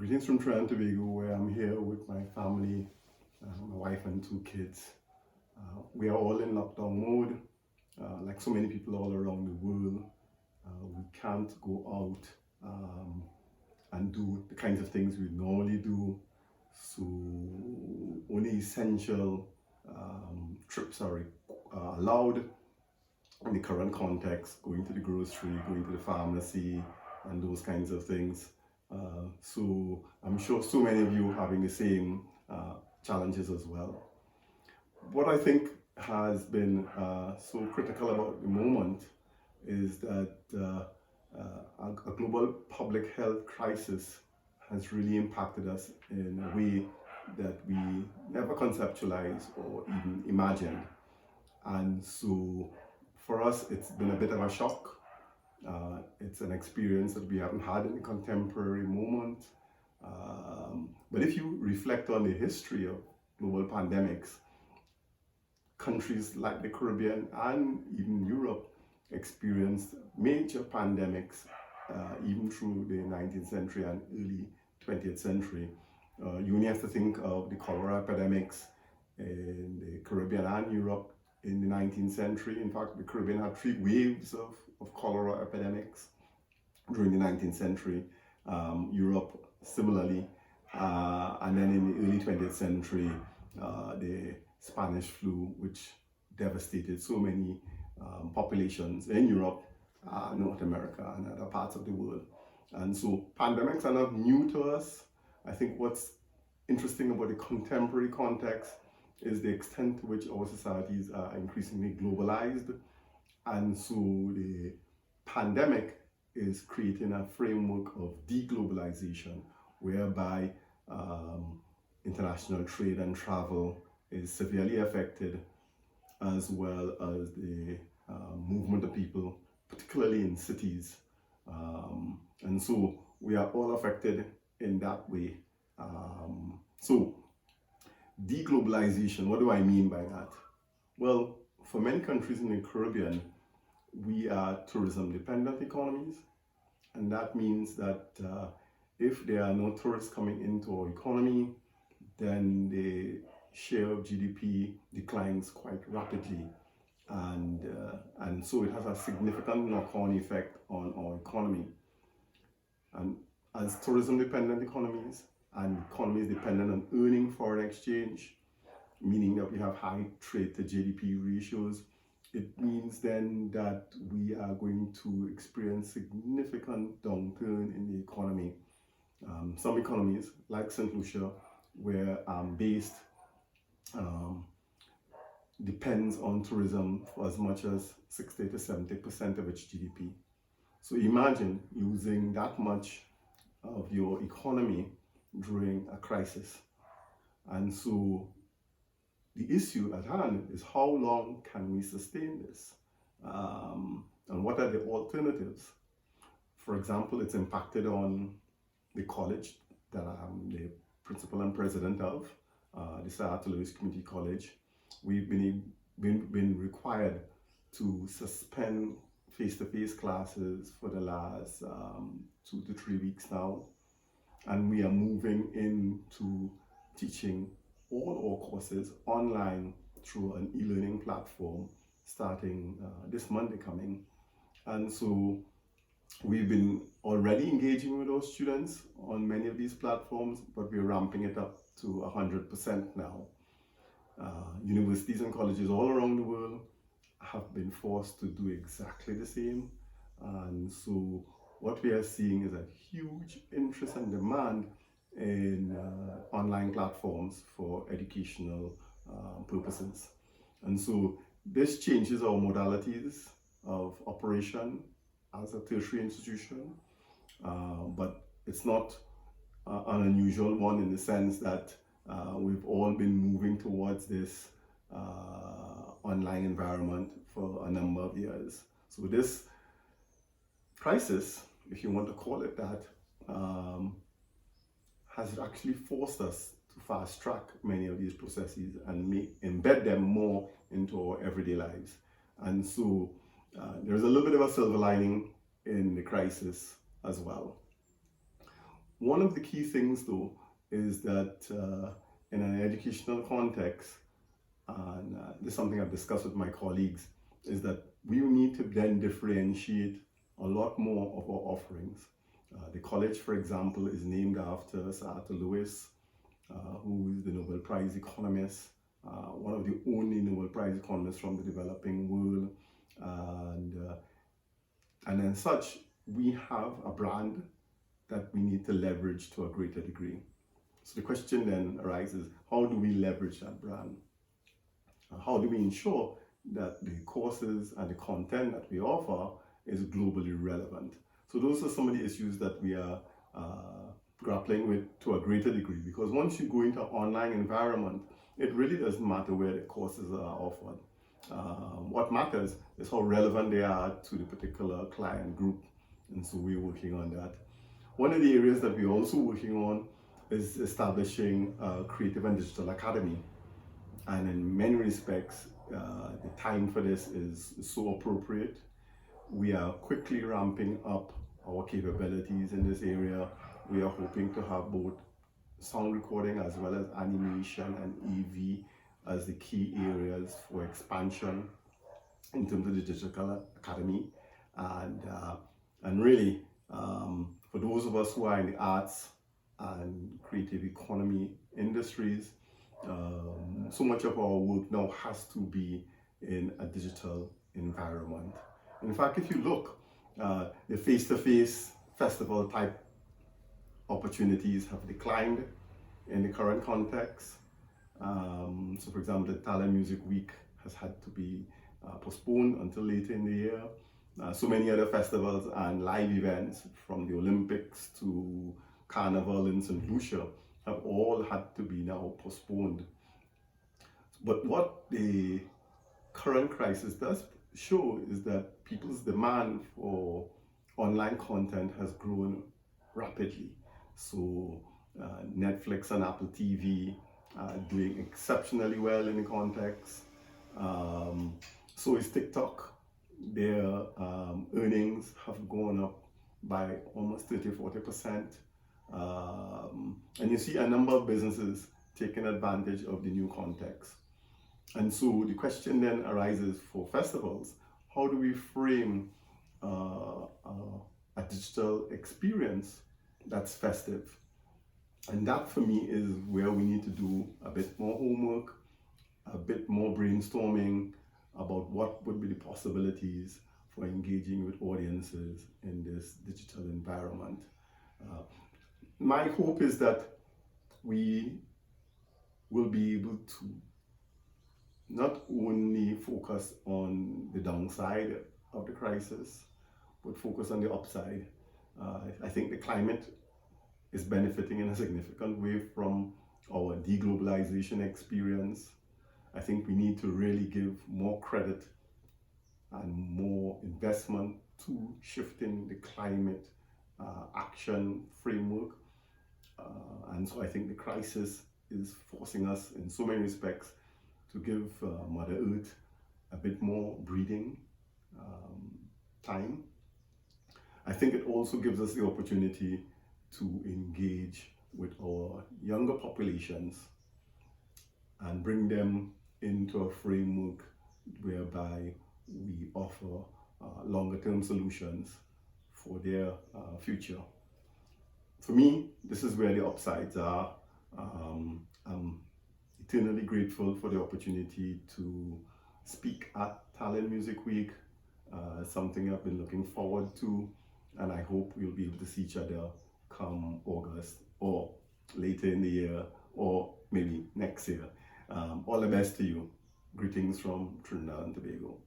Greetings from Trinidad and Tobago, where I'm here with my family, my wife and 2 kids. We are all in lockdown mode, like so many people all around the world. We can't go out and do the kinds of things we normally do. So only essential trips are allowed in the current context, going to the grocery, going to the pharmacy, and those kinds of things. So I'm sure so many of you are having the same challenges as well. What I think has been so critical about the moment is that a global public health crisis has really impacted us in a way that we never conceptualized or even imagined. And so for us, it's been a bit of a shock. It's an experience that we haven't had in the contemporary moment. But if you reflect on the history of global pandemics, countries like the Caribbean and even Europe experienced major pandemics even through the 19th century and early 20th century. You only have to think of the cholera epidemics in the Caribbean and Europe in the 19th century. In fact, the Caribbean had 3 waves of cholera epidemics during the 19th century. Europe similarly. And then in the early 20th century, the Spanish flu, which devastated so many populations in Europe, North America, and other parts of the world. And so pandemics are not new to us. I think what's interesting about the contemporary context is the extent to which our societies are increasingly globalized. And so the pandemic is creating a framework of deglobalization, whereby international trade and travel is severely affected, as well as the movement of people, particularly in cities. And so we are all affected in that way. So deglobalization, what do I mean by that? Well, for many countries in the Caribbean, we are tourism dependent economies, and that means that if there are no tourists coming into our economy, then the share of GDP declines quite rapidly, and so it has a significant knock-on effect on our economy. And as tourism dependent economies and economies dependent on earning foreign exchange, meaning that we have high trade to GDP ratios, it means then that we are going to experience significant downturn in the economy. Some economies, like St. Lucia, where I'm based, depends on tourism for as much as 60 to 70% of its GDP. So imagine losing that much of your economy during a crisis. And so the issue at hand is, how long can we sustain this? And what are the alternatives? For example, it's impacted on the college that I'm the principal and president of, the Tallinn Community College. We've been required to suspend face-to-face classes for the last 2 to 3 weeks now. And we are moving into teaching all our courses online through an e-learning platform starting this Monday coming. And so we've been already engaging with our students on many of these platforms, but we're ramping it up to 100% now. Universities and colleges all around the world have been forced to do exactly the same. And so what we are seeing is a huge interest and demand in online platforms for educational purposes. And so this changes our modalities of operation as a tertiary institution, but it's not an unusual one in the sense that we've all been moving towards this online environment for a number of years. So this crisis, if you want to call it that, has actually forced us to fast track many of these processes and embed them more into our everyday lives. And so there's a little bit of a silver lining in the crisis as well. One of the key things though is that in an educational context, and this is something I've discussed with my colleagues, is that we need to then differentiate a lot more of our offerings. The college, for example, is named after Sir Arthur Lewis, who is the Nobel Prize economist, one of the only Nobel Prize economists from the developing world. And as such, we have a brand that we need to leverage to a greater degree. So the question then arises, how do we leverage that brand? How do we ensure that the courses and the content that we offer is globally relevant? So those are some of the issues that we are grappling with to a greater degree, because once you go into an online environment, it really doesn't matter where the courses are offered. What matters is how relevant they are to the particular client group, and so we're working on that. One of the areas that we're also working on is establishing a creative and digital academy, and in many respects the time for this is so appropriate. We are quickly ramping up our capabilities in this area. We are hoping to have both sound recording as well as animation and EV as the key areas for expansion in terms of the digital academy. And really, for those of us who are in the arts and creative economy industries, so much of our work now has to be in a digital environment. In fact, if you look, the face-to-face festival type opportunities have declined in the current context. So for example, the Tallinn Music Week has had to be postponed until later in the year. So many other festivals and live events, from the Olympics to Carnival in St. Lucia, have all had to be now postponed. But what the current crisis does show is that people's demand for online content has grown rapidly. So Netflix and Apple TV are doing exceptionally well in the context. So is TikTok. Their earnings have gone up by almost 30-40%. And you see a number of businesses taking advantage of the new context. And so the question then arises for festivals, how do we frame a digital experience that's festive? And that for me is where we need to do a bit more homework, a bit more brainstorming about what would be the possibilities for engaging with audiences in this digital environment. My hope is that we will be able to not only focus on the downside of the crisis, but focus on the upside. I think the climate is benefiting in a significant way from our deglobalization experience. I think we need to really give more credit and more investment to shifting the climate action framework. And so I think the crisis is forcing us in so many respects to give Mother Earth a bit more breathing time. I think it also gives us the opportunity to engage with our younger populations and bring them into a framework whereby we offer longer term solutions for their future. For me, this is where the upsides are. I'm eternally grateful for the opportunity to speak at Tallinn Music Week, something I've been looking forward to, and I hope we'll be able to see each other come August or later in the year or maybe next year. All the best to you. Greetings from Trinidad and Tobago.